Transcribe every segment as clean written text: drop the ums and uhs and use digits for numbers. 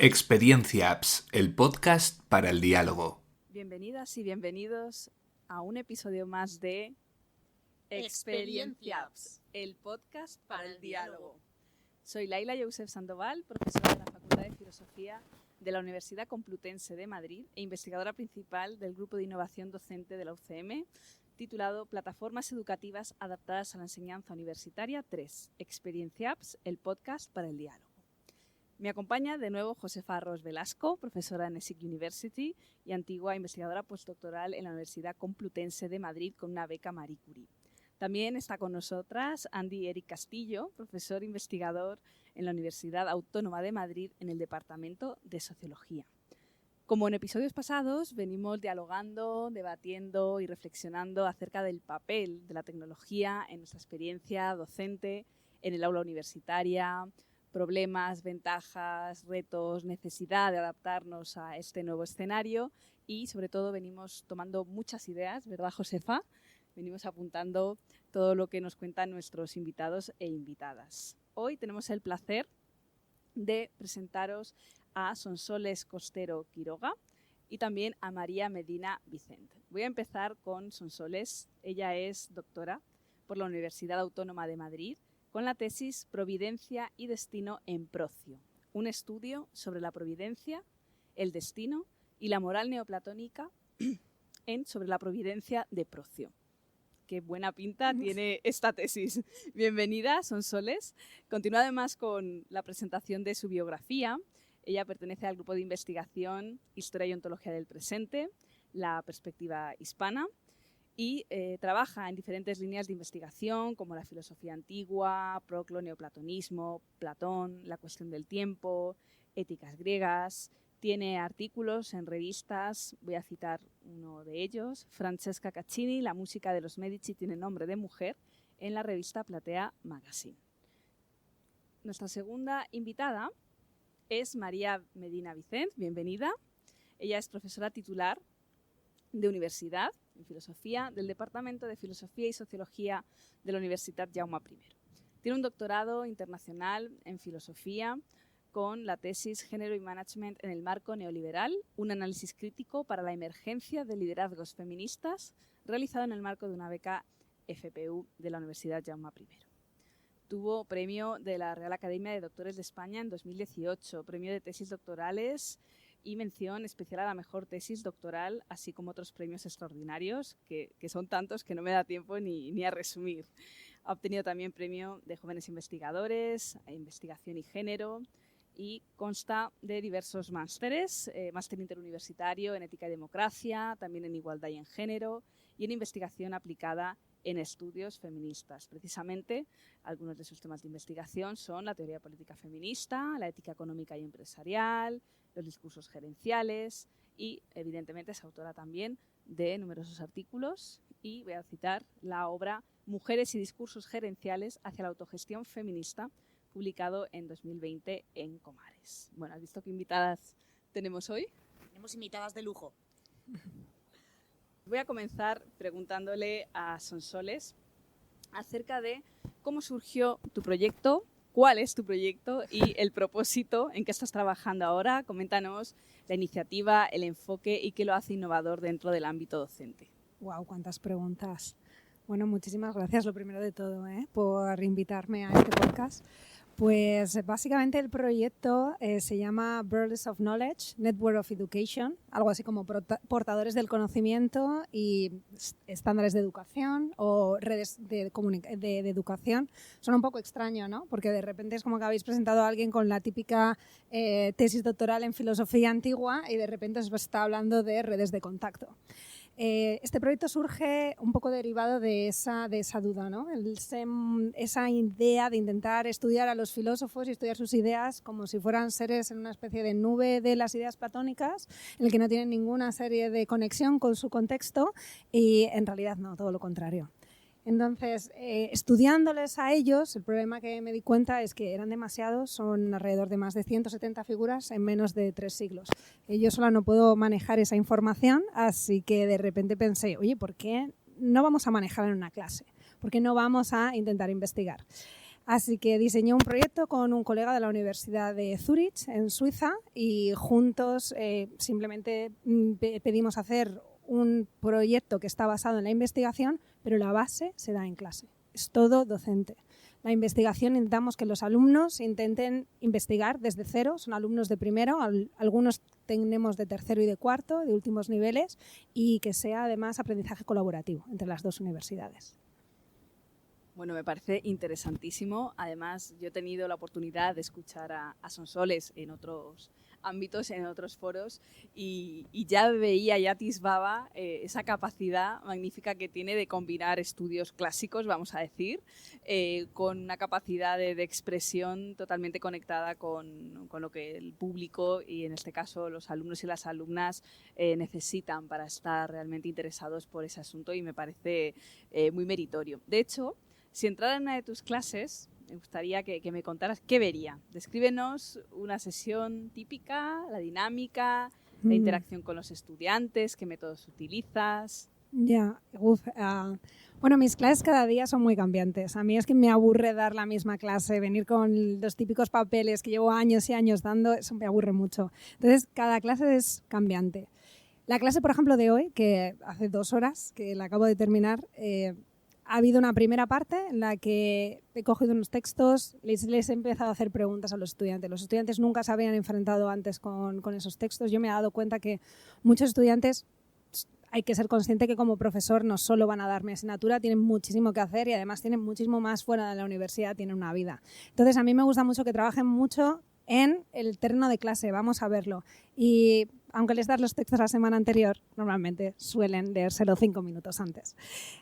Experiencia Apps, el podcast para el diálogo. Bienvenidas y bienvenidos a un episodio más de Experiencia Apps, el podcast para el diálogo. Soy Laila Youssef Sandoval, profesora de la Facultad de Filosofía de la Universidad Complutense de Madrid e investigadora principal del Grupo de Innovación Docente de la UCM, titulado Plataformas Educativas Adaptadas a la Enseñanza Universitaria 3, Experiencia Apps, el podcast para el diálogo. Me acompaña de nuevo Josefa Arros Velasco, profesora en ESIC University y antigua investigadora postdoctoral en la Universidad Complutense de Madrid con una beca Marie Curie. También está con nosotras Andy Eric Castillo, profesor investigador en la Universidad Autónoma de Madrid en el Departamento de Sociología. Como en episodios pasados, venimos dialogando, debatiendo y reflexionando acerca del papel de la tecnología en nuestra experiencia docente, en el aula universitaria, problemas, ventajas, retos, necesidad de adaptarnos a este nuevo escenario y, sobre todo, venimos tomando muchas ideas, ¿verdad, Josefa? Venimos apuntando todo lo que nos cuentan nuestros invitados e invitadas. Hoy tenemos el placer de presentaros a Sonsoles Costero Quiroga y también a María Medina Vicent. Voy a empezar con Sonsoles. Ella es doctora por la Universidad Autónoma de Madrid con la tesis Providencia y Destino en Procio, un estudio sobre la providencia, el destino y la moral neoplatónica sobre la providencia de Procio. Qué buena pinta tiene esta tesis. Bienvenida, Sonsoles. Continúa además con la presentación de su biografía. Ella pertenece al grupo de investigación Historia y Ontología del Presente, la perspectiva hispana, y trabaja en diferentes líneas de investigación como la filosofía antigua, Proclo, neoplatonismo, Platón, la cuestión del tiempo, éticas griegas. Tiene artículos en revistas, voy a citar uno de ellos, Francesca Caccini, La música de los Medici tiene nombre de mujer, en la revista Platea Magazine. Nuestra segunda invitada es María Medina Vicent, bienvenida. Ella es profesora titular de universidad en filosofía del Departamento de Filosofía y Sociología de la Universitat Jaume I. Tiene un doctorado internacional en filosofía con la tesis Género y Management en el marco neoliberal, un análisis crítico para la emergencia de liderazgos feministas, realizado en el marco de una beca FPU de la Universidad Jaume I. Tuvo premio de la Real Academia de Doctores de España en 2018, premio de tesis doctorales y mención especial a la mejor tesis doctoral, así como otros premios extraordinarios, que son tantos que no me da tiempo ni a resumir. Ha obtenido también premio de jóvenes investigadores, investigación y género, y consta de diversos másteres, máster interuniversitario en ética y democracia, también en igualdad y en género, y en investigación aplicada en estudios feministas. Precisamente, algunos de sus temas de investigación son la teoría política feminista, la ética económica y empresarial, los discursos gerenciales y, evidentemente, es autora también de numerosos artículos y voy a citar la obra Mujeres y discursos gerenciales hacia la autogestión feminista, publicado en 2020 en Comares. Bueno, ¿has visto qué invitadas tenemos hoy? Tenemos invitadas de lujo. Voy a comenzar preguntándole a Sonsoles acerca de cómo surgió tu proyecto, cuál es tu proyecto y el propósito en que estás trabajando ahora. Coméntanos la iniciativa, el enfoque y qué lo hace innovador dentro del ámbito docente. ¡Wow! ¡Cuántas preguntas! Bueno, muchísimas gracias, lo primero de todo, por invitarme a este podcast. Pues básicamente el proyecto se llama Birds of Knowledge, Network of Education, algo así como portadores del conocimiento y estándares de educación o redes de educación. Suena un poco extraño, ¿no? Porque de repente es como que habéis presentado a alguien con la típica tesis doctoral en filosofía antigua y de repente os está hablando de redes de contacto. Este proyecto surge un poco derivado de esa duda, ¿no? Esa idea de intentar estudiar a los filósofos y estudiar sus ideas como si fueran seres en una especie de nube de las ideas platónicas, en el que no tienen ninguna serie de conexión con su contexto y en realidad no, todo lo contrario. Entonces, estudiándoles a ellos, el problema que me di cuenta es que eran demasiados, son alrededor de más de 170 figuras en menos de 3 siglos. Yo sola no puedo manejar esa información, así que de repente pensé, oye, ¿por qué no vamos a manejarla en una clase? ¿Por qué no vamos a intentar investigar? Así que diseñé un proyecto con un colega de la Universidad de Zurich, en Suiza, y juntos simplemente pedimos hacer un proyecto que está basado en la investigación, pero la base se da en clase. Es todo docente. La investigación intentamos que los alumnos intenten investigar desde cero, son alumnos de primero, algunos tenemos de tercero y de cuarto, de últimos niveles, y que sea además aprendizaje colaborativo entre las dos universidades. Bueno, me parece interesantísimo. Además, yo he tenido la oportunidad de escuchar a Sonsoles en otros ámbitos, en otros foros, y ya veía, ya atisbaba esa capacidad magnífica que tiene de combinar estudios clásicos, vamos a decir, con una capacidad de expresión totalmente conectada con lo que el público y, en este caso, los alumnos y las alumnas necesitan para estar realmente interesados por ese asunto, y me parece muy meritorio. De hecho, si entrara en una de tus clases, me gustaría que me contaras qué vería. Descríbenos una sesión típica, la dinámica, la interacción con los estudiantes, qué métodos utilizas. Bueno, mis clases cada día son muy cambiantes. A mí es que me aburre dar la misma clase, venir con los típicos papeles que llevo años y años dando, eso me aburre mucho. Entonces, cada clase es cambiante. La clase, por ejemplo, de hoy, que hace 2 horas que la acabo de terminar, ha habido una primera parte en la que he cogido unos textos, les he empezado a hacer preguntas a los estudiantes. Los estudiantes nunca se habían enfrentado antes con esos textos. Yo me he dado cuenta que muchos estudiantes, hay que ser consciente que como profesor no solo van a dar mi asignatura, tienen muchísimo que hacer y además tienen muchísimo más fuera de la universidad, tienen una vida. Entonces, a mí me gusta mucho que trabajen mucho en el terreno de clase, vamos a verlo. Y aunque les das los textos la semana anterior, normalmente suelen leérselo 5 minutos antes.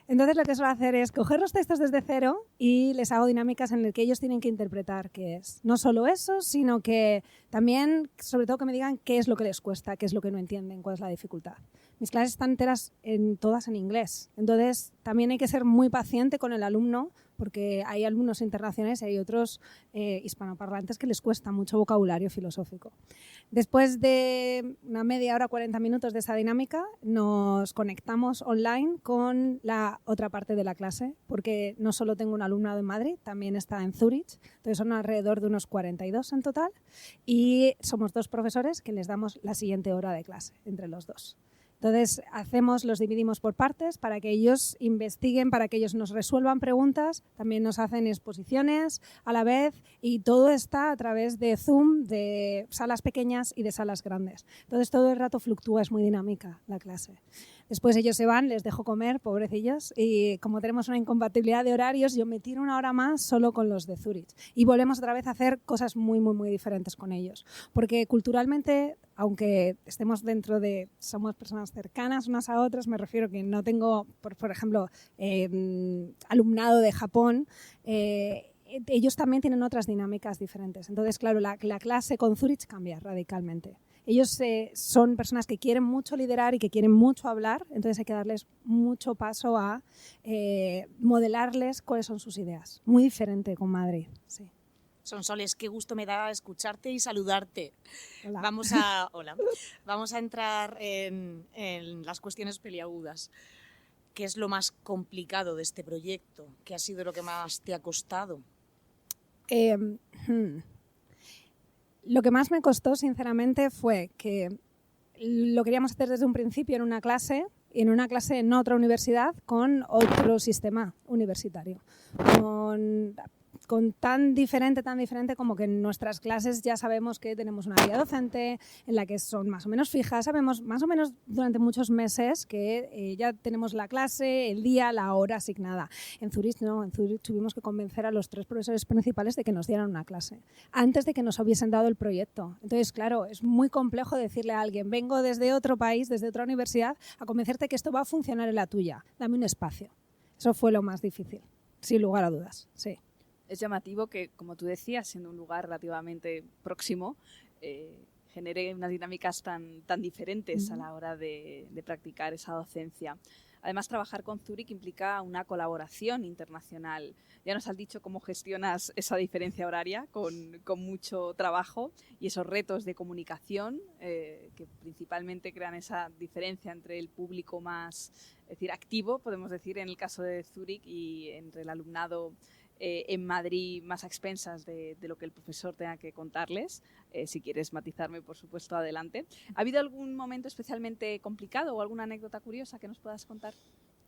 Entonces, lo que suelo hacer es coger los textos desde cero y les hago dinámicas en las que ellos tienen que interpretar qué es. No solo eso, sino que también, sobre todo, que me digan qué es lo que les cuesta, qué es lo que no entienden, cuál es la dificultad. Mis clases están enteras todas en inglés. Entonces, también hay que ser muy paciente con el alumno, porque hay alumnos internacionales y hay otros hispanoparlantes que les cuesta mucho vocabulario filosófico. Después de una media hora, 40 minutos de esa dinámica, nos conectamos online con la otra parte de la clase, porque no solo tengo un alumnado en Madrid, también está en Zurich, entonces son alrededor de unos 42 en total, y somos 2 profesores que les damos la siguiente hora de clase entre los 2. Entonces, los dividimos por partes para que ellos investiguen, para que ellos nos resuelvan preguntas, también nos hacen exposiciones a la vez, y todo está a través de Zoom, de salas pequeñas y de salas grandes. Entonces, todo el rato fluctúa, es muy dinámica la clase. Después ellos se van, les dejo comer, pobrecillos, y como tenemos una incompatibilidad de horarios, yo me tiro 1 hora más solo con los de Zurich. Y volvemos otra vez a hacer cosas muy, muy, muy diferentes con ellos. Porque culturalmente, aunque estemos somos personas cercanas unas a otras, me refiero que no tengo, por ejemplo, alumnado de Japón, ellos también tienen otras dinámicas diferentes. Entonces, claro, la clase con Zurich cambia radicalmente. Ellos son personas que quieren mucho liderar y que quieren mucho hablar, entonces hay que darles mucho paso a modelarles cuáles son sus ideas. Muy diferente con Madrid, sí. Sonsoles, qué gusto me da escucharte y saludarte. Hola. Vamos a entrar en las cuestiones peliagudas. ¿Qué es lo más complicado de este proyecto? ¿Qué ha sido lo que más te ha costado? Lo que más me costó, sinceramente, fue que lo queríamos hacer desde un principio en una clase en otra universidad con otro sistema universitario. Con tan diferente como que en nuestras clases ya sabemos que tenemos una guía docente en la que son más o menos fijas, sabemos más o menos durante muchos meses que ya tenemos la clase, el día, la hora asignada. En Zurich no, en Zurich tuvimos que convencer a los 3 profesores principales de que nos dieran una clase antes de que nos hubiesen dado el proyecto. Entonces, claro, es muy complejo decirle a alguien, vengo desde otro país, desde otra universidad, a convencerte que esto va a funcionar en la tuya. Dame un espacio. Eso fue lo más difícil, sin lugar a dudas, sí. Es llamativo que, como tú decías, siendo un lugar relativamente próximo, genere unas dinámicas tan diferentes a la hora de practicar esa docencia. Además, trabajar con Zurich implica una colaboración internacional. Ya nos has dicho cómo gestionas esa diferencia horaria con mucho trabajo y esos retos de comunicación que principalmente crean esa diferencia entre el público más activo, podemos decir, en el caso de Zurich, y entre el alumnado en Madrid más a expensas de lo que el profesor tenga que contarles. Si quieres matizarme, por supuesto, adelante. ¿Ha habido algún momento especialmente complicado o alguna anécdota curiosa que nos puedas contar?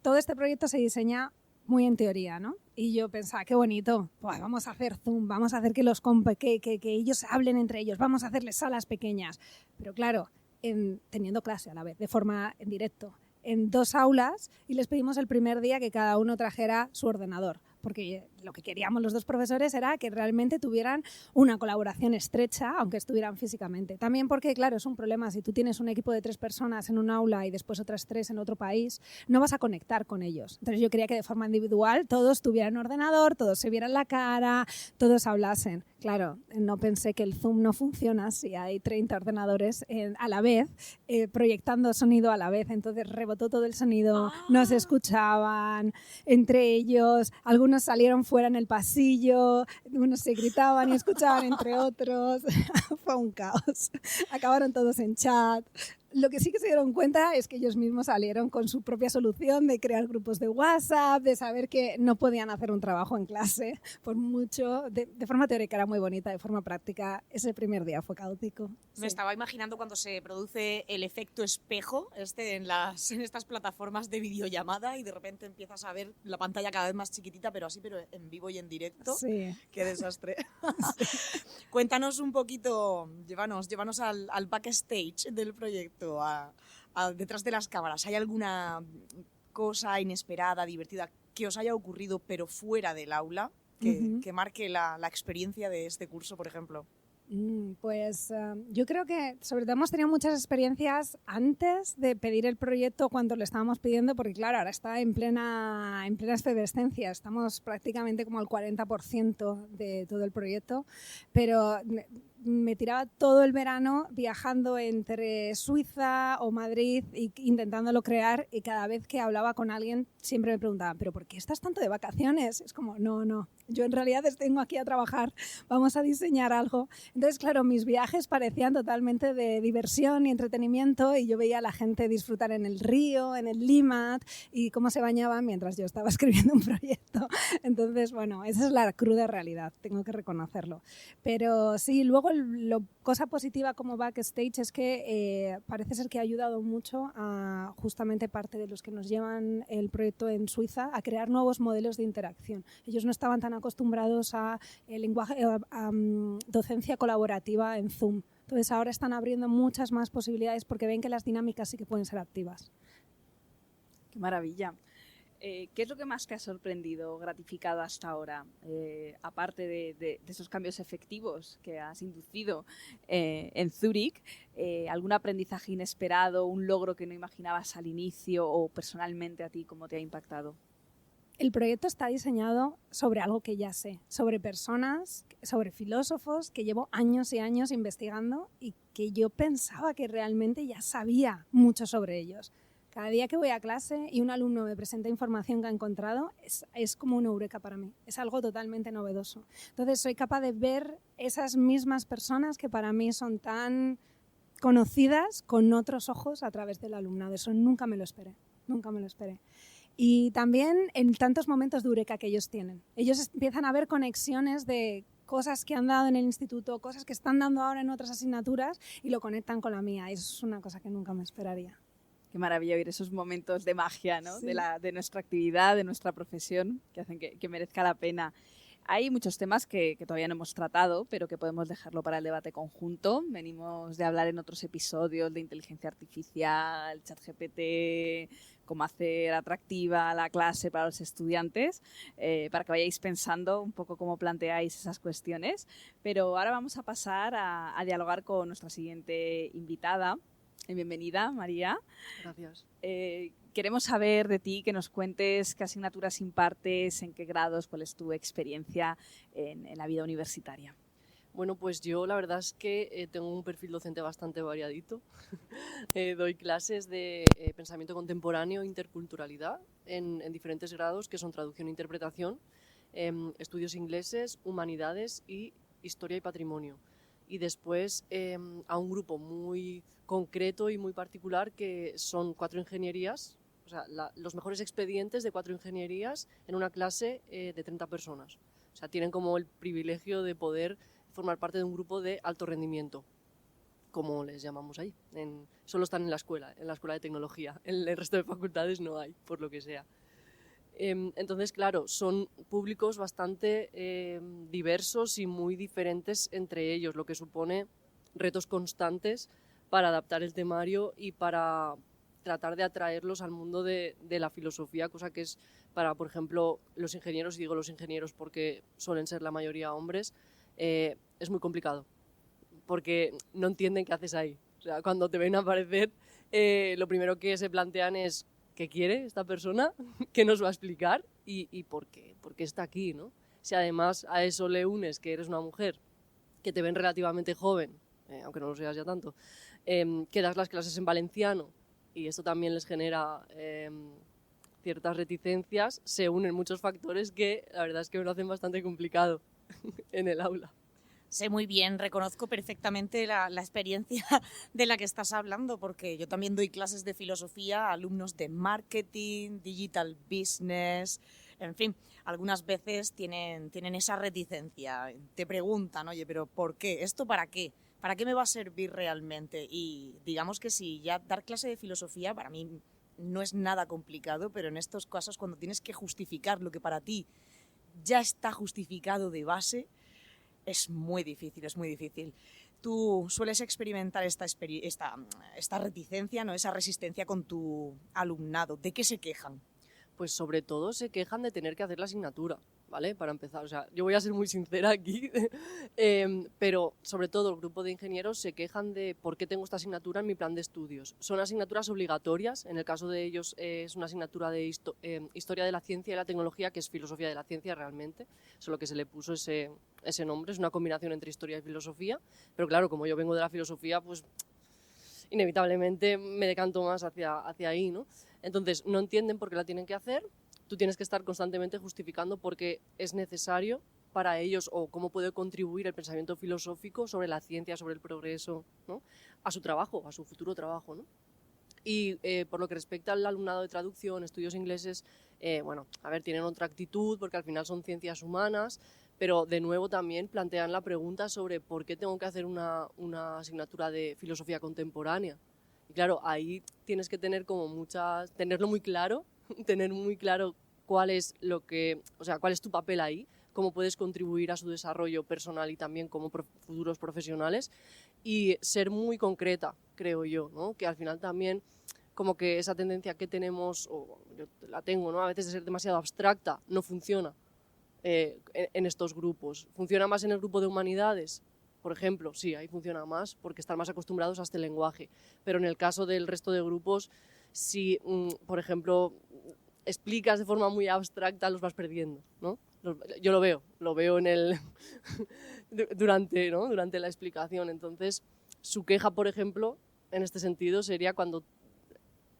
Todo este proyecto se diseña muy en teoría, ¿no? Y yo pensaba, qué bonito, pues vamos a hacer Zoom, vamos a hacer que ellos hablen entre ellos, vamos a hacerles salas pequeñas. Pero claro, teniendo clase a la vez, de forma en directo, en 2 aulas, y les pedimos el primer día que cada uno trajera su ordenador, porque lo que queríamos los 2 profesores era que realmente tuvieran una colaboración estrecha, aunque estuvieran físicamente. También porque, claro, es un problema, si tú tienes un equipo de 3 personas en un aula y después otras 3 en otro país, no vas a conectar con ellos. Entonces yo quería que de forma individual todos tuvieran ordenador, todos se vieran la cara, todos hablasen. Claro, no pensé que el Zoom no funciona si hay 30 ordenadores a la vez, proyectando sonido a la vez. Entonces rebotó todo el sonido, no se escuchaban entre ellos, algunos salieron fuera en el pasillo, unos se gritaban y escuchaban entre otros. Fue un caos. Acabaron todos en chat. Lo que sí que se dieron cuenta es que ellos mismos salieron con su propia solución de crear grupos de WhatsApp, de saber que no podían hacer un trabajo en clase, por mucho, de forma teórica era muy bonita, de forma práctica ese primer día fue caótico. Me estaba imaginando cuando se produce el efecto espejo en estas plataformas de videollamada y de repente empiezas a ver la pantalla cada vez más chiquitita, pero en vivo y en directo. Sí. ¡Qué desastre! Sí. Cuéntanos un poquito, llévanos al backstage del proyecto. Detrás de las cámaras, ¿hay alguna cosa inesperada, divertida que os haya ocurrido pero fuera del aula que marque la experiencia de este curso, por ejemplo? Pues yo creo que sobre todo hemos tenido muchas experiencias antes de pedir el proyecto cuando lo estábamos pidiendo, porque claro, ahora está en plena efervescencia, estamos prácticamente como al 40% de todo el proyecto, pero me tiraba todo el verano viajando entre Suiza o Madrid e intentándolo crear, y cada vez que hablaba con alguien siempre me preguntaban, ¿pero por qué estás tanto de vacaciones? Es como, no, yo en realidad vengo aquí a trabajar, vamos a diseñar algo. Entonces, claro, mis viajes parecían totalmente de diversión y entretenimiento, y yo veía a la gente disfrutar en el río, en el Limat, y cómo se bañaban mientras yo estaba escribiendo un proyecto. Entonces, bueno, esa es la cruda realidad, tengo que reconocerlo. Pero sí, luego la cosa positiva como backstage es que parece ser que ha ayudado mucho a justamente parte de los que nos llevan el proyecto en Suiza a crear nuevos modelos de interacción. Ellos no estaban tan acostumbrados a docencia colaborativa en Zoom. Entonces ahora están abriendo muchas más posibilidades porque ven que las dinámicas sí que pueden ser activas. ¡Qué maravilla! ¿Qué es lo que más te ha sorprendido, gratificado hasta ahora? Aparte de esos cambios efectivos que has inducido en Zúrich, ¿algún aprendizaje inesperado, un logro que no imaginabas al inicio o personalmente a ti, cómo te ha impactado? El proyecto está diseñado sobre algo que ya sé, sobre personas, sobre filósofos que llevo años y años investigando y que yo pensaba que realmente ya sabía mucho sobre ellos. Cada día que voy a clase y un alumno me presenta información que ha encontrado, es como una eureka para mí. Es algo totalmente novedoso. Entonces soy capaz de ver esas mismas personas que para mí son tan conocidas con otros ojos a través del alumnado. Eso nunca me lo esperé. Y también en tantos momentos de eureka que ellos tienen. Ellos empiezan a ver conexiones de cosas que han dado en el instituto, cosas que están dando ahora en otras asignaturas y lo conectan con la mía. Eso es una cosa que nunca me esperaría. Qué maravilla oír esos momentos de magia, ¿no? Sí. de nuestra actividad, de nuestra profesión, que hacen que merezca la pena. Hay muchos temas que todavía no hemos tratado, pero que podemos dejarlo para el debate conjunto. Venimos de hablar en otros episodios de inteligencia artificial, ChatGPT, cómo hacer atractiva la clase para los estudiantes, para que vayáis pensando un poco cómo planteáis esas cuestiones. Pero ahora vamos a pasar a dialogar con nuestra siguiente invitada. Bienvenida, María. Gracias. Queremos saber de ti, que nos cuentes qué asignaturas impartes, en qué grados, cuál es tu experiencia en la vida universitaria. Bueno, pues yo la verdad es que tengo un perfil docente bastante variadito. Doy clases de pensamiento contemporáneo e interculturalidad en diferentes grados, que son traducción e interpretación, estudios ingleses, humanidades y historia y patrimonio. Y después a un grupo muy concreto y muy particular que son 4 ingenierías, o sea, los mejores expedientes de 4 ingenierías en una clase de 30 personas. O sea, tienen como el privilegio de poder formar parte de un grupo de alto rendimiento, como les llamamos ahí. Solo están en la escuela de tecnología. En el resto de facultades no hay, por lo que sea. Entonces, claro, son públicos bastante diversos y muy diferentes entre ellos, lo que supone retos constantes para adaptar el temario y para tratar de atraerlos al mundo de la filosofía, cosa que es para, por ejemplo, los ingenieros, y digo los ingenieros porque suelen ser la mayoría hombres, es muy complicado, porque no entienden qué haces ahí. O sea, cuando te ven aparecer, lo primero que se plantean es ¿qué quiere esta persona? ¿Qué nos va a explicar? ¿Y por qué? ¿Por qué está aquí, no? Si además a eso le unes que eres una mujer, que te ven relativamente joven, aunque no lo seas ya tanto, que das las clases en valenciano, y esto también les genera ciertas reticencias, se unen muchos factores que la verdad es que me lo hacen bastante complicado en el aula. Sé muy bien, reconozco perfectamente la experiencia de la que estás hablando, porque yo también doy clases de filosofía a alumnos de marketing, digital business, en fin, algunas veces tienen esa reticencia. Te preguntan, oye, pero ¿por qué? ¿Esto para qué? ¿Para qué me va a servir realmente? Y digamos que sí, ya dar clase de filosofía para mí no es nada complicado, pero en estos casos cuando tienes que justificar lo que para ti ya está justificado de base, es muy difícil, es muy difícil. Tú sueles experimentar esta reticencia, ¿no? Esa resistencia con tu alumnado. ¿De qué se quejan? Pues sobre todo se quejan de tener que hacer la asignatura, ¿vale? Para empezar, o sea, yo voy a ser muy sincera aquí, pero sobre todo el grupo de ingenieros se quejan de por qué tengo esta asignatura en mi plan de estudios. Son asignaturas obligatorias, en el caso de ellos es una asignatura de Historia de la Ciencia y la Tecnología, que es Filosofía de la Ciencia realmente, solo que se le puso ese nombre, es una combinación entre Historia y Filosofía, pero claro, como yo vengo de la Filosofía, pues inevitablemente me decanto más hacia ahí, ¿no? Entonces, no entienden por qué la tienen que hacer, tú tienes que estar constantemente justificando por qué es necesario para ellos o cómo puede contribuir el pensamiento filosófico sobre la ciencia, sobre el progreso, ¿no? A su trabajo, a su futuro trabajo, ¿no? Y por lo que respecta al alumnado de traducción, estudios ingleses, bueno, a ver, tienen otra actitud porque al final son ciencias humanas, pero de nuevo también plantean la pregunta sobre por qué tengo que hacer una asignatura de filosofía contemporánea. Y claro, ahí tienes que tener tenerlo muy claro, tener muy claro cuál es tu papel ahí, cómo puedes contribuir a su desarrollo personal y también como futuros profesionales, y ser muy concreta, creo yo, ¿no? Que al final también como que esa tendencia que tenemos, o yo la tengo, ¿no? A veces de ser demasiado abstracta, no funciona en estos grupos. ¿Funciona más en el grupo de humanidades? Por ejemplo, sí, ahí funciona más porque están más acostumbrados a este lenguaje. Pero en el caso del resto de grupos, si, por ejemplo, explicas de forma muy abstracta, los vas perdiendo, ¿no? Yo lo veo en durante la explicación. Entonces, su queja, por ejemplo, en este sentido, sería cuando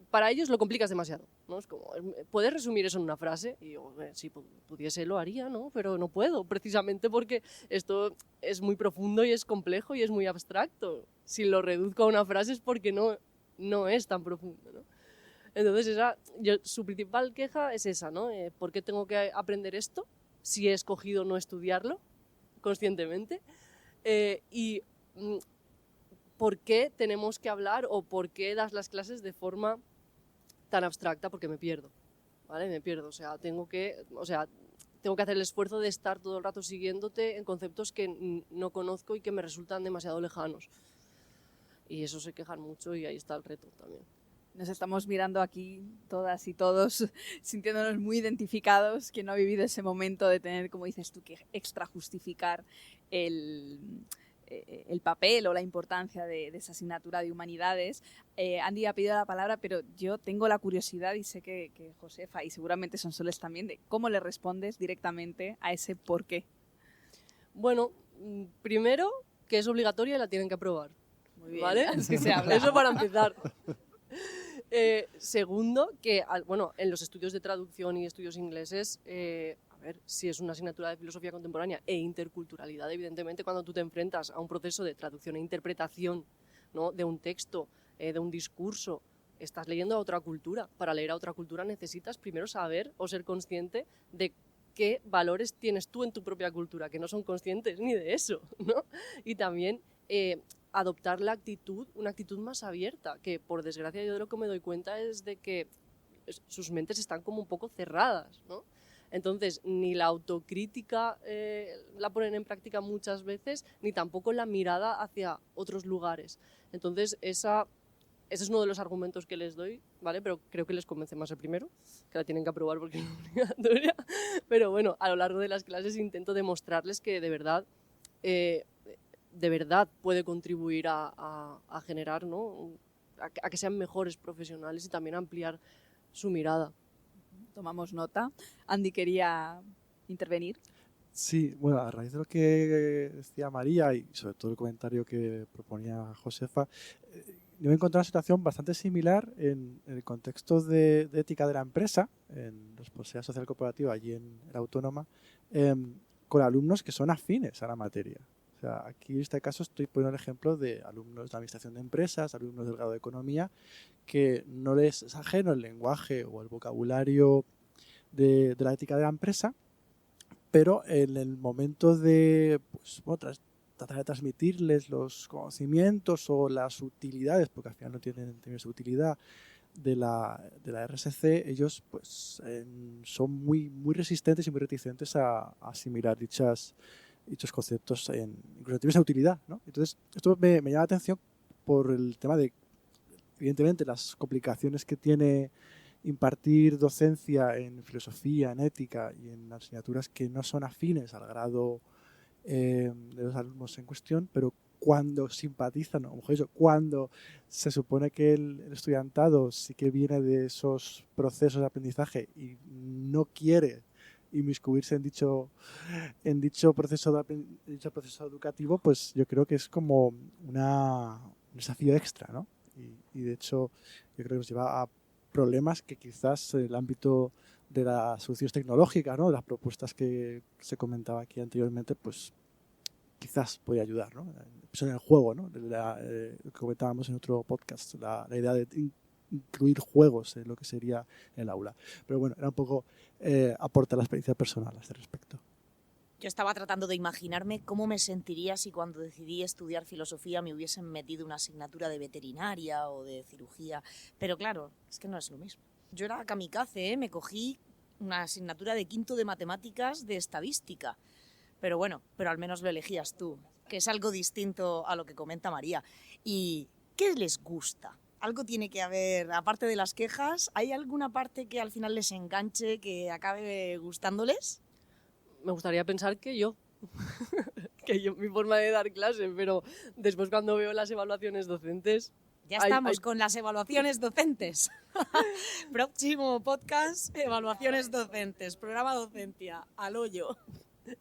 para ellos lo complicas demasiado, ¿no? Es como, ¿puedes resumir eso en una frase? Y yo, si pudiese lo haría, ¿no? Pero no puedo, precisamente porque esto es muy profundo y es complejo y es muy abstracto. Si lo reduzco a una frase es porque no es tan profundo, ¿no? Entonces su principal queja es esa, ¿no? ¿Por qué tengo que aprender esto si he escogido no estudiarlo conscientemente? Y ¿por qué tenemos que hablar o por qué das las clases de forma tan abstracta? Porque me pierdo, ¿vale? Me pierdo, tengo que hacer el esfuerzo de estar todo el rato siguiéndote en conceptos que no conozco y que me resultan demasiado lejanos. Y eso se quejan mucho y ahí está el reto también. Nos estamos mirando aquí todas y todos, sintiéndonos muy identificados, quien no ha vivido ese momento de tener, como dices tú, que extra justificar el papel o la importancia de esa asignatura de humanidades. Andy ha pedido la palabra, pero yo tengo la curiosidad, y sé que Josefa y seguramente Sonsoles también, de cómo le respondes directamente a ese por qué. Bueno, primero, que es obligatoria y la tienen que aprobar. Muy bien, ¿vale? así se habla. Eso para empezar. Segundo, que en los estudios de traducción y estudios ingleses, si es una asignatura de filosofía contemporánea e interculturalidad, evidentemente cuando tú te enfrentas a un proceso de traducción e interpretación, ¿no? De un texto, de un discurso, estás leyendo a otra cultura. Para leer a otra cultura necesitas primero saber o ser consciente de qué valores tienes tú en tu propia cultura, que no son conscientes ni de eso, ¿no? Y también adoptar una actitud más abierta, que por desgracia yo de lo que me doy cuenta es de que sus mentes están como un poco cerradas, ¿no? Entonces, ni la autocrítica la ponen en práctica muchas veces, ni tampoco la mirada hacia otros lugares. Entonces, ese es uno de los argumentos que les doy, ¿vale? Pero creo que les convence más el primero, que la tienen que aprobar porque es obligatoria. Pero bueno, a lo largo de las clases intento demostrarles que de verdad puede contribuir a generar, ¿no? a que sean mejores profesionales y también ampliar su mirada. Tomamos nota. Andy quería intervenir. Sí, bueno, a raíz de lo que decía María y sobre todo el comentario que proponía Josefa, yo me encontré una situación bastante similar en el contexto de ética de la empresa, en responsabilidad social corporativa, allí en la Autónoma, con alumnos que son afines a la materia. O sea, aquí en este caso estoy poniendo el ejemplo de alumnos de administración de empresas, alumnos del grado de economía, que no les es ajeno el lenguaje o el vocabulario de la ética de la empresa, pero en el momento de pues, bueno, tratar de transmitirles los conocimientos o las utilidades, porque al final no tienen términos de utilidad, de la RSC, ellos pues, son muy resistentes y muy reticentes a asimilar dichos conceptos incluso términos de utilidad, ¿no? Entonces, esto me llama la atención por el tema de, evidentemente, las complicaciones que tiene impartir docencia en filosofía, en ética y en asignaturas que no son afines al grado de los alumnos en cuestión, pero cuando simpatizan, o mejor dicho, cuando se supone que el estudiantado sí que viene de esos procesos de aprendizaje y no quiere inmiscuirse en dicho proceso educativo, pues yo creo que es como un desafío extra, ¿no? Y de hecho yo creo que nos lleva a problemas que quizás en el ámbito de las soluciones tecnológicas, ¿no? De las propuestas que se comentaba aquí anteriormente, pues quizás puede ayudar, ¿no? Eso en el juego, ¿no? Lo que comentábamos en otro podcast, la idea de incluir juegos en lo que sería el aula. Pero bueno, era un poco aportar la experiencia personal a este respecto. Yo estaba tratando de imaginarme cómo me sentiría si cuando decidí estudiar filosofía me hubiesen metido una asignatura de veterinaria o de cirugía. Pero claro, es que no es lo mismo. Yo era kamikaze, me cogí una asignatura de quinto de matemáticas de estadística. Pero bueno, pero al menos lo elegías tú, que es algo distinto a lo que comenta María. ¿Y qué les gusta? Algo tiene que haber, aparte de las quejas, ¿hay alguna parte que al final les enganche, que acabe gustándoles? Me gustaría pensar que yo, mi forma de dar clase, pero después cuando veo las evaluaciones docentes... Ya estamos con las evaluaciones docentes. Próximo podcast, evaluaciones docentes, programa docencia, al hoyo.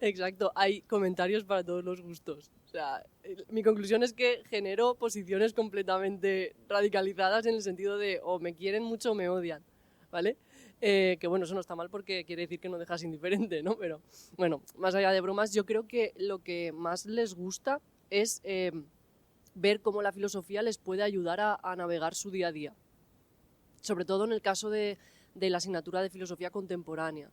Exacto, hay comentarios para todos los gustos. O sea, mi conclusión es que genero posiciones completamente radicalizadas en el sentido de o me quieren mucho o me odian, ¿vale? Que bueno, eso no está mal porque quiere decir que no dejas indiferente, ¿no? Pero bueno, más allá de bromas, yo creo que lo que más les gusta es ver cómo la filosofía les puede ayudar a navegar su día a día. Sobre todo en el caso de la asignatura de filosofía contemporánea.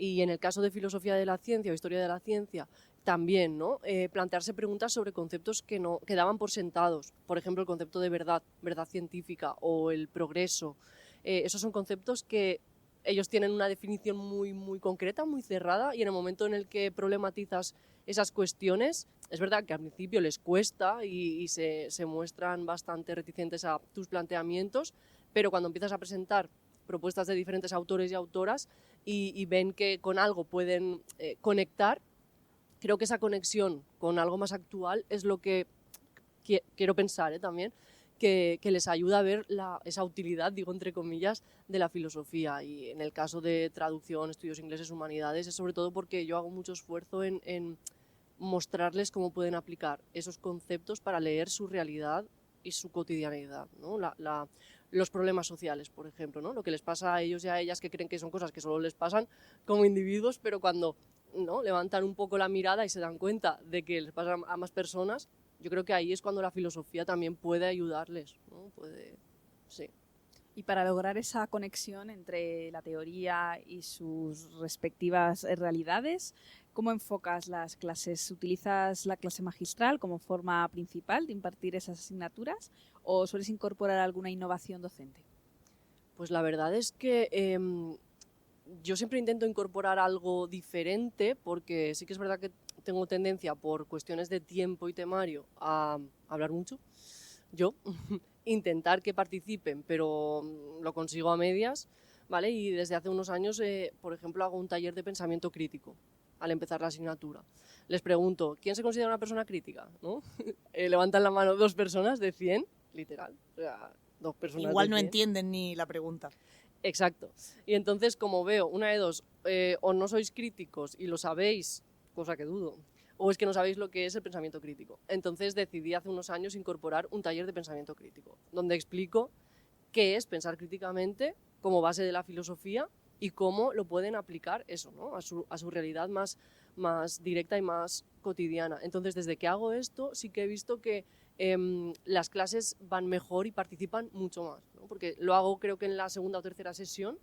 Y en el caso de filosofía de la ciencia o historia de la ciencia, también, ¿no? Plantearse preguntas sobre conceptos que daban por sentados. Por ejemplo, el concepto de verdad científica o el progreso. Esos son conceptos que ellos tienen una definición muy, muy concreta, muy cerrada, y en el momento en el que problematizas esas cuestiones, es verdad que al principio les cuesta y se muestran bastante reticentes a tus planteamientos, pero cuando empiezas a presentar propuestas de diferentes autores y autoras y ven que con algo pueden conectar, creo que esa conexión con algo más actual es lo que quiero pensar también, que les ayuda a ver esa utilidad, digo entre comillas, de la filosofía. Y en el caso de traducción, estudios ingleses, humanidades, es sobre todo porque yo hago mucho esfuerzo en mostrarles cómo pueden aplicar esos conceptos para leer su realidad y su cotidianidad, ¿no? Los problemas sociales, por ejemplo, ¿no? Lo que les pasa a ellos y a ellas, que creen que son cosas que solo les pasan como individuos, pero cuando, ¿no?, levantan un poco la mirada y se dan cuenta de que les pasa a más personas, yo creo que ahí es cuando la filosofía también puede ayudarles, ¿no? Sí. Y para lograr esa conexión entre la teoría y sus respectivas realidades, ¿cómo enfocas las clases? ¿Utilizas la clase magistral como forma principal de impartir esas asignaturas o sueles incorporar alguna innovación docente? Pues la verdad es que yo siempre intento incorporar algo diferente, porque sí que es verdad que tengo tendencia por cuestiones de tiempo y temario a hablar mucho. Yo intentar que participen, pero lo consigo a medias, ¿vale? Y desde hace unos años, por ejemplo, hago un taller de pensamiento crítico al empezar la asignatura. Les pregunto, ¿quién se considera una persona crítica? ¿No? Levantan la mano 2 personas de 100, literal. O sea, 2 personas Igual de no 100. entienden ni la pregunta. Exacto. Y entonces, como veo, una de dos, o no sois críticos y lo sabéis, cosa que dudo, o es que no sabéis lo que es el pensamiento crítico. Entonces decidí hace unos años incorporar un taller de pensamiento crítico, donde explico qué es pensar críticamente como base de la filosofía y cómo lo pueden aplicar eso, ¿no? a su realidad más directa y más cotidiana. Entonces, desde que hago esto, sí que he visto que las clases van mejor y participan mucho más, ¿no? Porque lo hago creo que en la segunda o tercera sesión,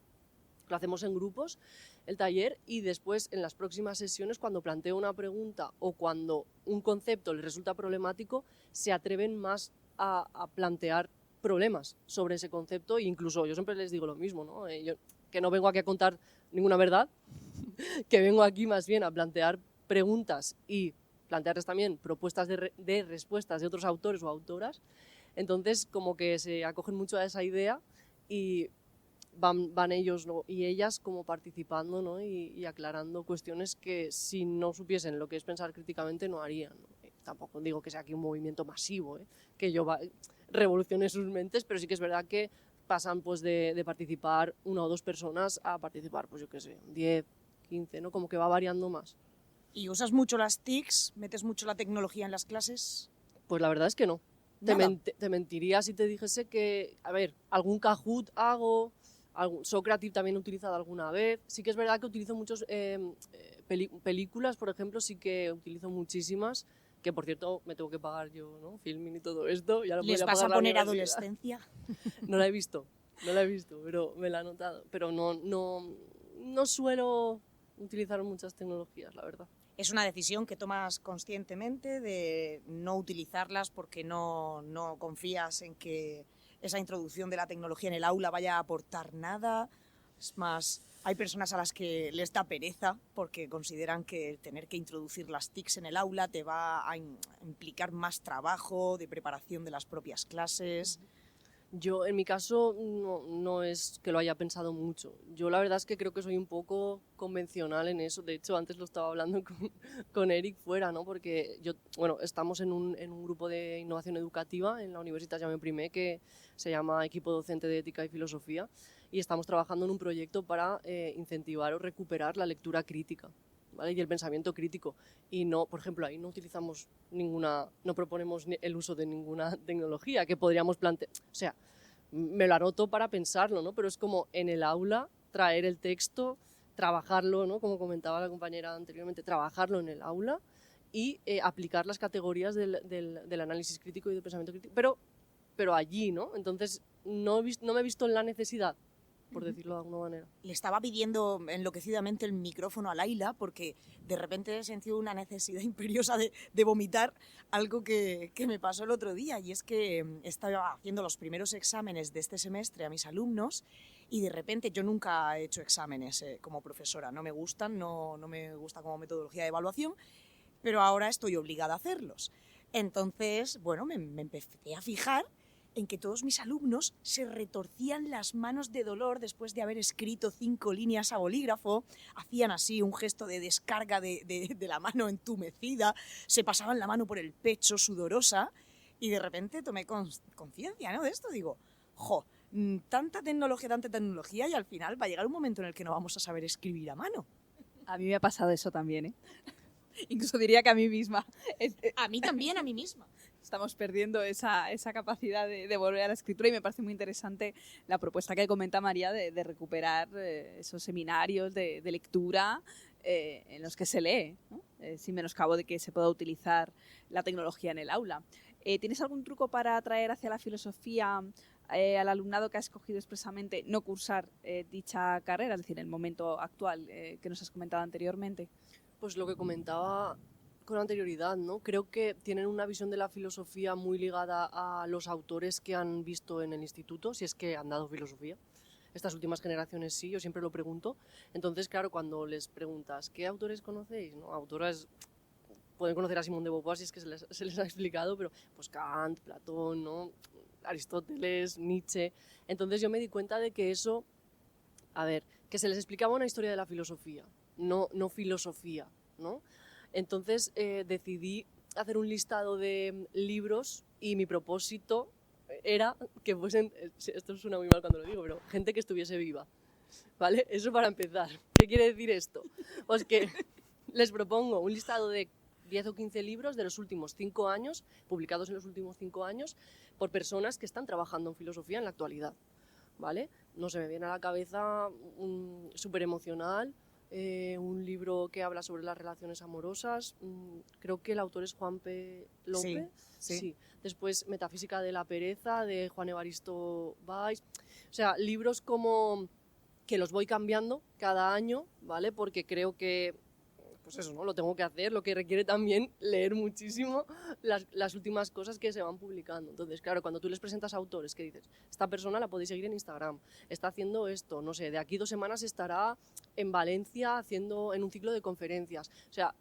lo hacemos en grupos, el taller, y después en las próximas sesiones, cuando planteo una pregunta o cuando un concepto les resulta problemático, se atreven más a plantear problemas sobre ese concepto. E incluso yo siempre les digo lo mismo, ¿no? Yo, que no vengo aquí a contar ninguna verdad, que vengo aquí más bien a plantear preguntas y plantearles también propuestas de respuestas de otros autores o autoras. Entonces, como que se acogen mucho a esa idea y van ellos, ¿no? Y ellas como participando, ¿no? y aclarando cuestiones que si no supiesen lo que es pensar críticamente no harían, ¿no? Tampoco digo que sea aquí un movimiento masivo, que revolucione sus mentes, pero sí que es verdad que pasan pues de participar 1 o 2 personas a participar, pues yo qué sé, 10, 15, ¿no? Como que va variando más. ¿Y usas mucho las TICs? ¿Metes mucho la tecnología en las clases? Pues la verdad es que no. Te mentiría si te dijese que, a ver, algún Kahoot hago, Socrative también he utilizado alguna vez. Sí que es verdad que utilizo muchas películas, por ejemplo, sí que utilizo muchísimas, que por cierto me tengo que pagar yo, ¿no? Filming y todo esto. Ya ¿Les vas a poner adolescencia? No la he visto, pero me la he notado. Pero no suelo utilizar muchas tecnologías, la verdad. Es una decisión que tomas conscientemente de no utilizarlas porque no confías en que esa introducción de la tecnología en el aula vaya a aportar nada. Es más, hay personas a las que les da pereza porque consideran que tener que introducir las TICs en el aula te va a implicar más trabajo de preparación de las propias clases. Yo, en mi caso, no es que lo haya pensado mucho. Yo la verdad es que creo que soy un poco convencional en eso. De hecho, antes lo estaba hablando con Eric fuera, ¿no? Porque estamos en un grupo de innovación educativa en la Universitat Jaume I, que se llama Equipo Docente de Ética y Filosofía, y estamos trabajando en un proyecto para incentivar o recuperar la lectura crítica, ¿vale? Y el pensamiento crítico. Y no, por ejemplo, ahí no utilizamos no proponemos el uso de ninguna tecnología que podríamos plantear. O sea, me lo anoto para pensarlo, ¿no? Pero es como en el aula traer el texto, trabajarlo, ¿no? Como comentaba la compañera anteriormente, trabajarlo en el aula y aplicar las categorías del análisis crítico y del pensamiento crítico, pero allí, ¿no? Entonces no me he visto en la necesidad, por decirlo de alguna manera. Le estaba pidiendo enloquecidamente el micrófono a Laila porque de repente he sentido una necesidad imperiosa de vomitar algo que me pasó el otro día, y es que estaba haciendo los primeros exámenes de este semestre a mis alumnos y de repente yo nunca he hecho exámenes como profesora, no me gustan, no me gusta como metodología de evaluación, pero ahora estoy obligada a hacerlos. Entonces, bueno, me empecé a fijar en que todos mis alumnos se retorcían las manos de dolor después de haber escrito 5 líneas a bolígrafo, hacían así un gesto de descarga de la mano entumecida, se pasaban la mano por el pecho sudorosa, y de repente tomé conciencia, ¿no? De esto. Digo, tanta tecnología, y al final va a llegar un momento en el que no vamos a saber escribir a mano. A mí me ha pasado eso también, ¿eh? Incluso diría que a mí misma. A mí también, a mí misma. Estamos perdiendo esa capacidad de volver a la escritura, y me parece muy interesante la propuesta que comenta María de recuperar esos seminarios de lectura en los que se lee, ¿no? Sin menoscabo de que se pueda utilizar la tecnología en el aula. ¿Tienes algún truco para atraer hacia la filosofía al alumnado que ha escogido expresamente no cursar dicha carrera, es decir, el momento actual que nos has comentado anteriormente? Pues lo que comentaba con anterioridad, ¿no? Creo que tienen una visión de la filosofía muy ligada a los autores que han visto en el instituto, si es que han dado filosofía. Estas últimas generaciones sí, yo siempre lo pregunto. Entonces, claro, cuando les preguntas, ¿qué autores conocéis? ¿No? Autores, pueden conocer a Simón de Beauvoir si es que se les ha explicado, pero pues Kant, Platón, ¿no? Aristóteles, Nietzsche. Entonces yo me di cuenta de que eso, a ver, que se les explicaba una historia de la filosofía, no filosofía, ¿no? Entonces decidí hacer un listado de libros y mi propósito era que fuesen, esto suena muy mal cuando lo digo, pero gente que estuviese viva, ¿vale? Eso para empezar. ¿Qué quiere decir esto? Pues que les propongo un listado de 10 o 15 libros de los últimos 5 años, publicados en los últimos 5 años, por personas que están trabajando en filosofía en la actualidad, ¿vale? No se me viene a la cabeza un súper emocional, un libro que habla sobre las relaciones amorosas, creo que el autor es Juan P. López. Sí. Después Metafísica de la pereza, de Juan Evaristo Valls. O sea, libros como que los voy cambiando cada año, ¿vale? Porque creo que pues eso, ¿no? Lo tengo que hacer, lo que requiere también leer muchísimo las últimas cosas que se van publicando. Entonces, claro, cuando tú les presentas a autores que dices, esta persona la podéis seguir en Instagram, está haciendo esto, no sé, de aquí 2 semanas estará en Valencia haciendo en un ciclo de conferencias. O sea,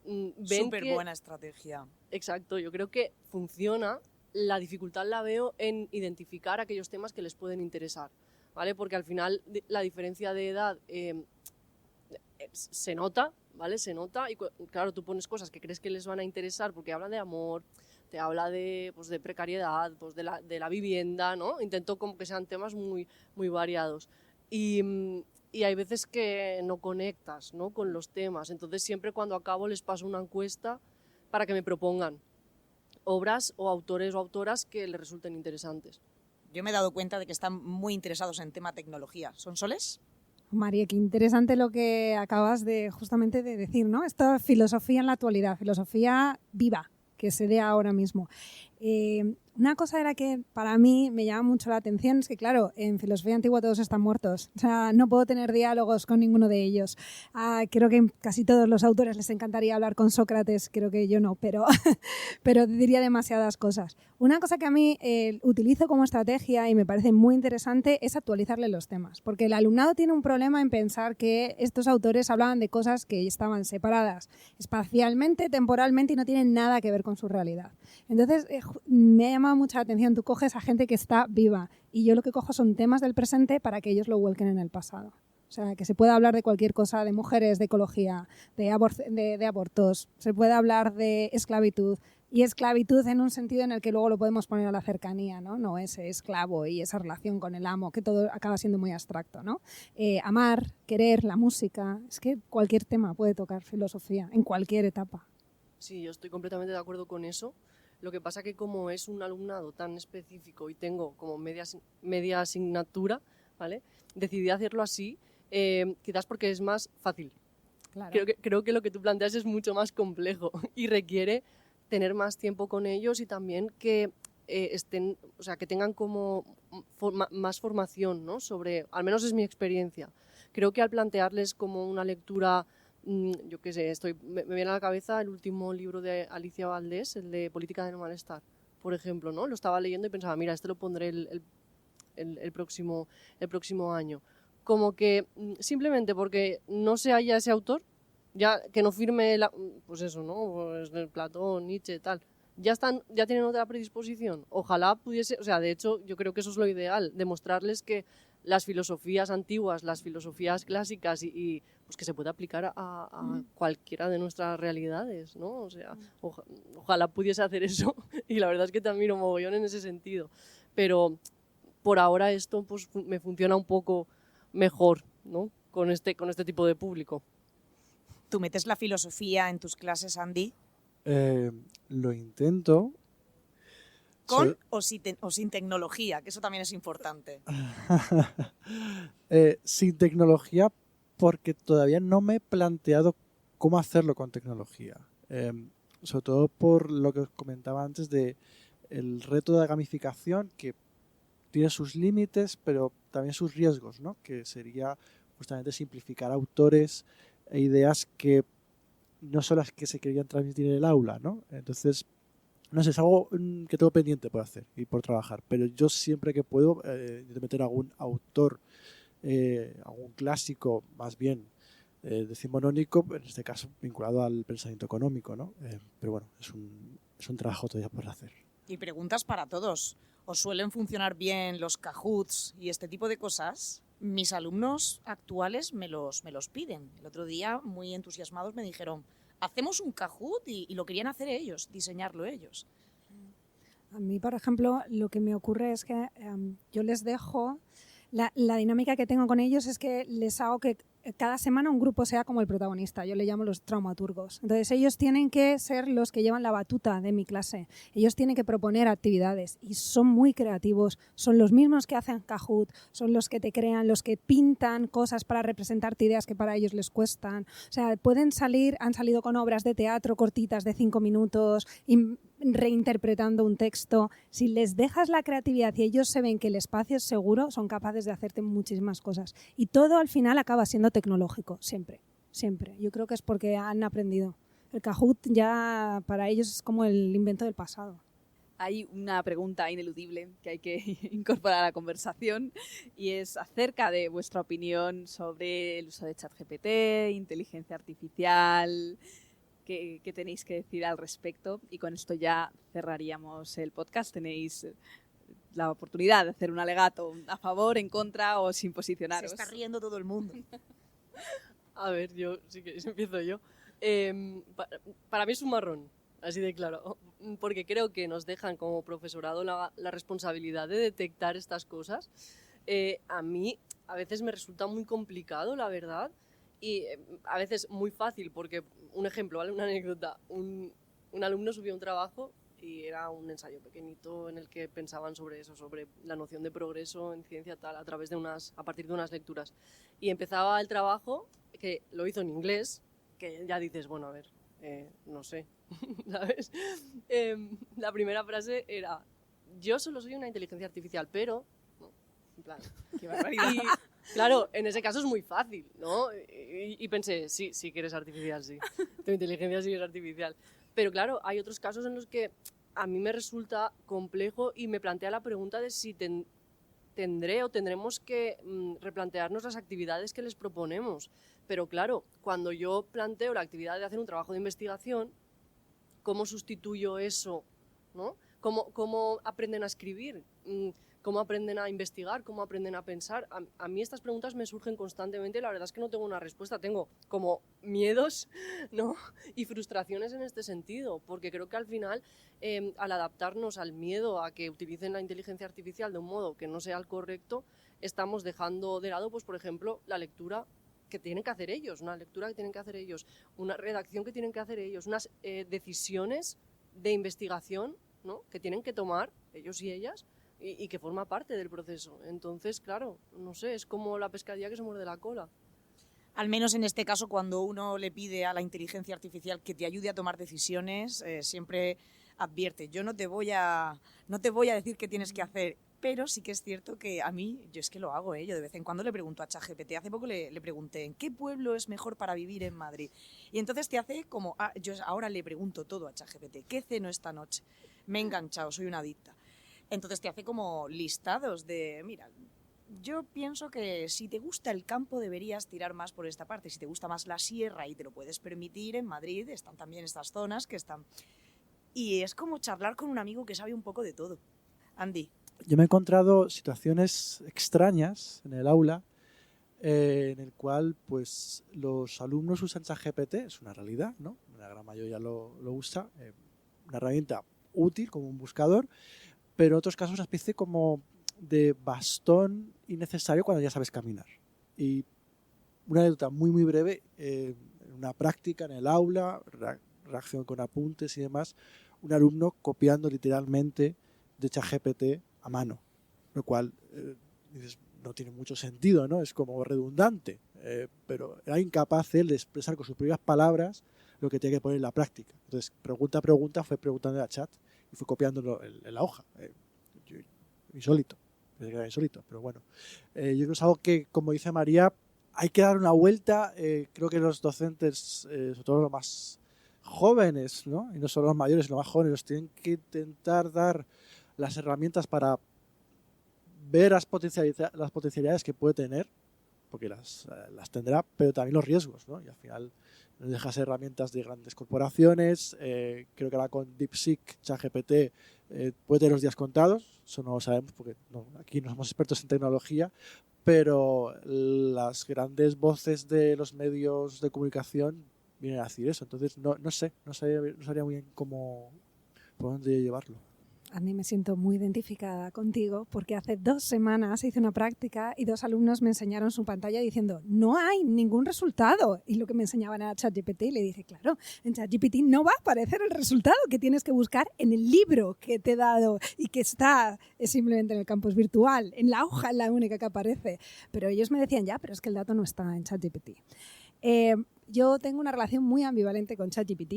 ven Súper buena estrategia. Exacto, yo creo que funciona. La dificultad la veo en identificar aquellos temas que les pueden interesar, ¿vale? Porque al final la diferencia de edad se nota, ¿vale? Se nota y claro, tú pones cosas que crees que les van a interesar porque hablan de amor, te habla de, pues, de precariedad, pues, de la vivienda, ¿no? Intento como que sean temas muy, muy variados. Y hay veces que no conectas, ¿no? Con los temas. Entonces siempre cuando acabo les paso una encuesta para que me propongan obras o autores o autoras que les resulten interesantes. Yo me he dado cuenta de que están muy interesados en tema tecnología. ¿Son soles? María, qué interesante lo que acabas de justamente de decir, ¿no? Esta filosofía en la actualidad, filosofía viva, que se dé ahora mismo. Una cosa de la que para mí me llama mucho la atención es que, claro, en filosofía antigua todos están muertos. O sea, no puedo tener diálogos con ninguno de ellos. Creo que casi todos los autores les encantaría hablar con Sócrates, creo que yo no, pero diría demasiadas cosas. Una cosa que a mí utilizo como estrategia y me parece muy interesante es actualizarle los temas, porque el alumnado tiene un problema en pensar que estos autores hablaban de cosas que estaban separadas espacialmente, temporalmente y no tienen nada que ver con su realidad. Entonces, me ha llamado mucha atención. Tú coges a gente que está viva y yo lo que cojo son temas del presente para que ellos lo vuelquen en el pasado. O sea, que se pueda hablar de cualquier cosa, de mujeres, de ecología, de abortos, se puede hablar de esclavitud, y esclavitud en un sentido en el que luego lo podemos poner a la cercanía, ¿no? No ese esclavo y esa relación con el amo, que todo acaba siendo muy abstracto, ¿no? Amar, querer, la música, es que cualquier tema puede tocar filosofía, en cualquier etapa. Sí, yo estoy completamente de acuerdo con eso. Lo que pasa que como es un alumnado tan específico y tengo como media asignatura, ¿vale? Decidí hacerlo así, quizás porque es más fácil. Claro. Creo que lo que tú planteas es mucho más complejo y requiere tener más tiempo con ellos y también que estén, o sea, que tengan como más formación, ¿no? Sobre, al menos es mi experiencia. Creo que al plantearles como una lectura, yo qué sé, me viene a la cabeza el último libro de Alicia Valdés, el de Política de no malestar, por ejemplo, ¿no? Lo estaba leyendo y pensaba, mira, este lo pondré el próximo año. Como que simplemente porque no se haya ese autor, ya que no firme, pues eso, ¿no? Pues Platón, Nietzsche, tal. Ya tienen otra predisposición. Ojalá pudiese, o sea, de hecho, yo creo que eso es lo ideal, demostrarles que las filosofías antiguas, las filosofías clásicas y pues que se puede aplicar a cualquiera de nuestras realidades, ¿no? O sea, ojalá pudiese hacer eso y la verdad es que te admiro mogollón en ese sentido. Pero por ahora esto pues me funciona un poco mejor, ¿no? Con este tipo de público. ¿Tú metes la filosofía en tus clases, Andy? Lo intento. ¿Con o sin tecnología? Que eso también es importante. Sin tecnología, porque todavía no me he planteado cómo hacerlo con tecnología. sobre todo por lo que os comentaba antes de el reto de la gamificación, que tiene sus límites, pero también sus riesgos, ¿no? Que sería justamente simplificar autores e ideas que no son las que se querían transmitir en el aula, ¿no? Entonces, no sé, es algo que tengo pendiente por hacer y por trabajar, pero yo siempre que puedo intento meter algún autor, algún clásico más bien decimonónico, en este caso vinculado al pensamiento económico, ¿no? Pero bueno, es un trabajo todavía por hacer. Y preguntas para todos. ¿Os suelen funcionar bien los Kahoots y este tipo de cosas? Mis alumnos actuales me los piden. El otro día, muy entusiasmados, me dijeron, hacemos un Kahoot y lo querían hacer ellos, diseñarlo ellos. A mí, por ejemplo, lo que me ocurre es que yo les dejo, la dinámica que tengo con ellos es que les hago que cada semana un grupo sea como el protagonista. Yo le llamo los traumaturgos. Entonces ellos tienen que ser los que llevan la batuta de mi clase. Ellos tienen que proponer actividades y son muy creativos. Son los mismos que hacen Kahoot, son los que te crean, los que pintan cosas para representarte ideas que para ellos les cuestan. O sea, han salido con obras de teatro cortitas de 5 minutos, reinterpretando un texto. Si les dejas la creatividad y ellos se ven que el espacio es seguro, son capaces de hacerte muchísimas cosas. Y todo al final acaba siendo tecnológico, siempre, siempre. Yo creo que es porque han aprendido. El Kahoot ya para ellos es como el invento del pasado. Hay una pregunta ineludible que hay que incorporar a la conversación y es acerca de vuestra opinión sobre el uso de ChatGPT, inteligencia artificial. ¿Qué tenéis que decir al respecto? Y con esto ya cerraríamos el podcast. Tenéis la oportunidad de hacer un alegato a favor, en contra o sin posicionaros. Se está riendo todo el mundo. A ver, yo sí que empiezo yo. Para mí es un marrón, así de claro, porque creo que nos dejan como profesorado la responsabilidad de detectar estas cosas. A mí a veces me resulta muy complicado, la verdad, y a veces muy fácil, porque un ejemplo, ¿vale? Una anécdota. Un alumno subió un trabajo y era un ensayo pequeñito en el que pensaban sobre eso, sobre la noción de progreso en ciencia tal, a partir de unas lecturas. Y empezaba el trabajo, que lo hizo en inglés, que ya dices, bueno, a ver, no sé, ¿sabes? La primera frase era, yo solo soy una inteligencia artificial, pero... No, en plan, ¡Qué barbaridad! y, claro, en ese caso es muy fácil, ¿no? Y pensé, sí que eres artificial, sí. Tu inteligencia sí es artificial. Pero claro, hay otros casos en los que a mí me resulta complejo y me plantea la pregunta de si tendremos que replantearnos las actividades que les proponemos. Pero claro, cuando yo planteo la actividad de hacer un trabajo de investigación, ¿cómo sustituyo eso? ¿No? ¿Cómo aprenden a escribir? ¿Cómo aprenden a investigar? ¿Cómo aprenden a pensar? A mí estas preguntas me surgen constantemente y la verdad es que no tengo una respuesta. Tengo como miedos, ¿no? Y frustraciones en este sentido, porque creo que al final, al adaptarnos al miedo a que utilicen la inteligencia artificial de un modo que no sea el correcto, estamos dejando de lado, pues por ejemplo, la lectura que tienen que hacer ellos, una lectura que tienen que hacer ellos, una redacción que tienen que hacer ellos, unas decisiones de investigación, ¿no? Que tienen que tomar ellos y ellas, y que forma parte del proceso. Entonces, claro, no sé, es como la pescadilla que se muerde la cola. Al menos en este caso, cuando uno le pide a la inteligencia artificial que te ayude a tomar decisiones, siempre advierte, yo no te voy a decir qué tienes que hacer, pero sí que es cierto que a mí, yo es que lo hago, yo de vez en cuando le pregunto a ChatGPT, hace poco le pregunté, ¿en qué pueblo es mejor para vivir en Madrid? Y entonces te hace como, yo ahora le pregunto todo a ChatGPT, ¿qué ceno esta noche? Me he enganchado, soy una adicta. Entonces te hace como listados de, mira, yo pienso que si te gusta el campo deberías tirar más por esta parte. Si te gusta más la sierra y te lo puedes permitir, en Madrid están también estas zonas que están... Y es como charlar con un amigo que sabe un poco de todo. Andy. Yo me he encontrado situaciones extrañas en el aula en el cual pues los alumnos usan ChatGPT, es una realidad, ¿no? La gran mayoría lo usa, una herramienta útil como un buscador, pero en otros casos una especie como de bastón innecesario cuando ya sabes caminar. Y una anécdota muy muy breve, una práctica en el aula, reacción con apuntes y demás, un alumno copiando literalmente de ChatGPT a mano, lo cual dices, no tiene mucho sentido, ¿no? Es como redundante, pero era incapaz él de expresar con sus propias palabras lo que tiene que poner en la práctica. Entonces, pregunta a pregunta fue preguntando en el chat y fue copiándolo en la hoja. Insólito, pensé que era insólito, pero bueno. Yo creo que es algo que, como dice María, hay que dar una vuelta. Creo que los docentes, sobre todo los más jóvenes, ¿no? Y no solo los mayores, los más jóvenes, los tienen que intentar dar las herramientas para ver las potencialidades que puede tener, porque las tendrá, pero también los riesgos, ¿no? Y al final nos dejas herramientas de grandes corporaciones. Creo que ahora con DeepSeek, ChatGPT, puede tener los días contados. Eso no lo sabemos porque aquí no somos expertos en tecnología, pero las grandes voces de los medios de comunicación vienen a decir eso. Entonces, no sabría muy bien por dónde llevarlo. A mí me siento muy identificada contigo porque hace 2 semanas hice una práctica y 2 alumnos me enseñaron su pantalla diciendo no hay ningún resultado. Y lo que me enseñaban era ChatGPT y le dije, claro, en ChatGPT no va a aparecer el resultado que tienes que buscar en el libro que te he dado y que está simplemente en el campus virtual. En la hoja es la única que aparece. Pero ellos me decían, ya, pero es que el dato no está en ChatGPT. Yo tengo una relación muy ambivalente con ChatGPT.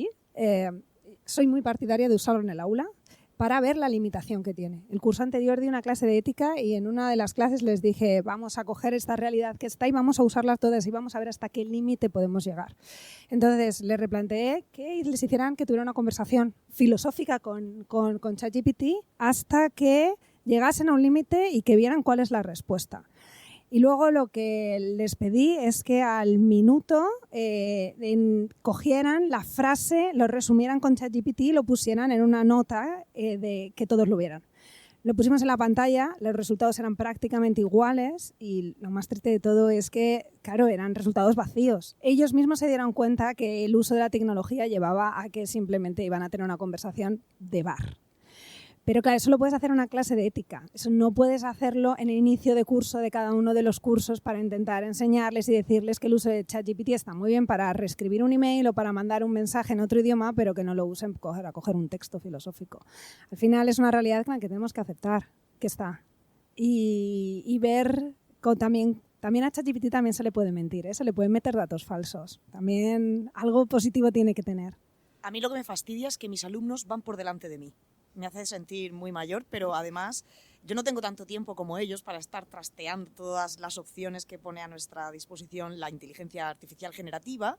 Soy muy partidaria de usarlo en el aula para ver la limitación que tiene. El curso anterior di una clase de ética y en una de las clases les dije vamos a coger esta realidad que está y vamos a usarla todas y vamos a ver hasta qué límite podemos llegar. Entonces les replanteé que les hicieran que tuviera una conversación filosófica con ChatGPT hasta que llegasen a un límite y que vieran cuál es la respuesta. Y luego lo que les pedí es que al minuto cogieran la frase, lo resumieran con ChatGPT y lo pusieran en una nota de que todos lo vieran. Lo pusimos en la pantalla, los resultados eran prácticamente iguales y lo más triste de todo es que, claro, eran resultados vacíos. Ellos mismos se dieron cuenta que el uso de la tecnología llevaba a que simplemente iban a tener una conversación de bar. Pero claro, eso lo puedes hacer en una clase de ética. Eso no puedes hacerlo en el inicio de curso de cada uno de los cursos para intentar enseñarles y decirles que el uso de ChatGPT está muy bien para reescribir un email o para mandar un mensaje en otro idioma, pero que no lo usen para coger un texto filosófico. Al final es una realidad con la que tenemos que aceptar que está. Y ver también a ChatGPT también se le puede mentir, se le pueden meter datos falsos. También algo positivo tiene que tener. A mí lo que me fastidia es que mis alumnos van por delante de mí. Me hace sentir muy mayor, pero además yo no tengo tanto tiempo como ellos para estar trasteando todas las opciones que pone a nuestra disposición la inteligencia artificial generativa,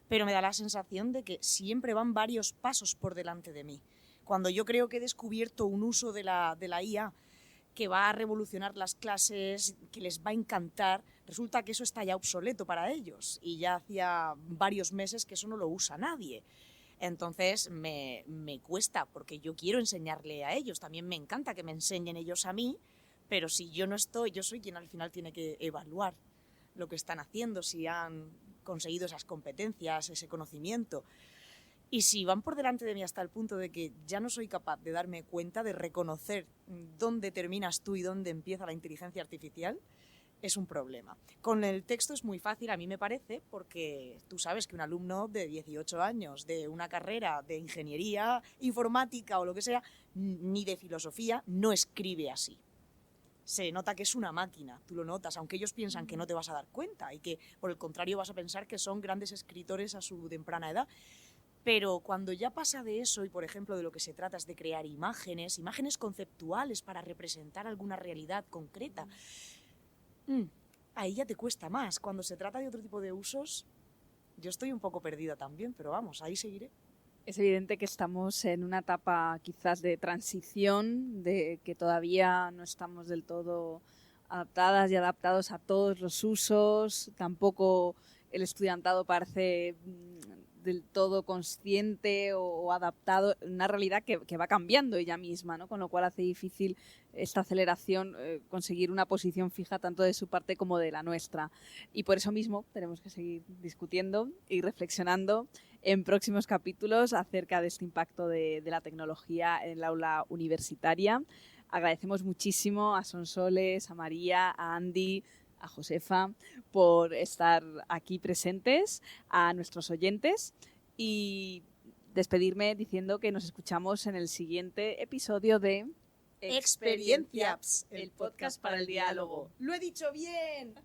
pero me da la sensación de que siempre van varios pasos por delante de mí. Cuando yo creo que he descubierto un uso de la IA que va a revolucionar las clases, que les va a encantar, resulta que eso está ya obsoleto para ellos y ya hacía varios meses que eso no lo usa nadie. Entonces me cuesta porque yo quiero enseñarle a ellos, también me encanta que me enseñen ellos a mí, pero si yo no estoy, yo soy quien al final tiene que evaluar lo que están haciendo, si han conseguido esas competencias, ese conocimiento. Y si van por delante de mí hasta el punto de que ya no soy capaz de darme cuenta, de reconocer dónde terminas tú y dónde empieza la inteligencia artificial, es un problema. Con el texto es muy fácil, a mí me parece, porque tú sabes que un alumno de 18 años, de una carrera de ingeniería informática o lo que sea, ni de filosofía, no escribe así. Se nota que es una máquina, tú lo notas, aunque ellos piensan que no te vas a dar cuenta y que, por el contrario, vas a pensar que son grandes escritores a su temprana edad. Pero cuando ya pasa de eso y, por ejemplo, de lo que se trata es de crear imágenes conceptuales para representar alguna realidad concreta, ahí ya te cuesta más. Cuando se trata de otro tipo de usos, yo estoy un poco perdida también, pero vamos, ahí seguiré. Es evidente que estamos en una etapa quizás de transición, de que todavía no estamos del todo adaptadas y adaptados a todos los usos. Tampoco el estudiantado parece del todo consciente o adaptado a una realidad que va cambiando ella misma, ¿no? Con lo cual hace difícil esta aceleración conseguir una posición fija tanto de su parte como de la nuestra. Y por eso mismo tenemos que seguir discutiendo y reflexionando en próximos capítulos acerca de este impacto de la tecnología en el aula universitaria. Agradecemos muchísimo a Sonsoles, a María, a Andy, a Josefa por estar aquí presentes, a nuestros oyentes y despedirme diciendo que nos escuchamos en el siguiente episodio de Experiencias, el podcast para el diálogo. ¡Lo he dicho bien!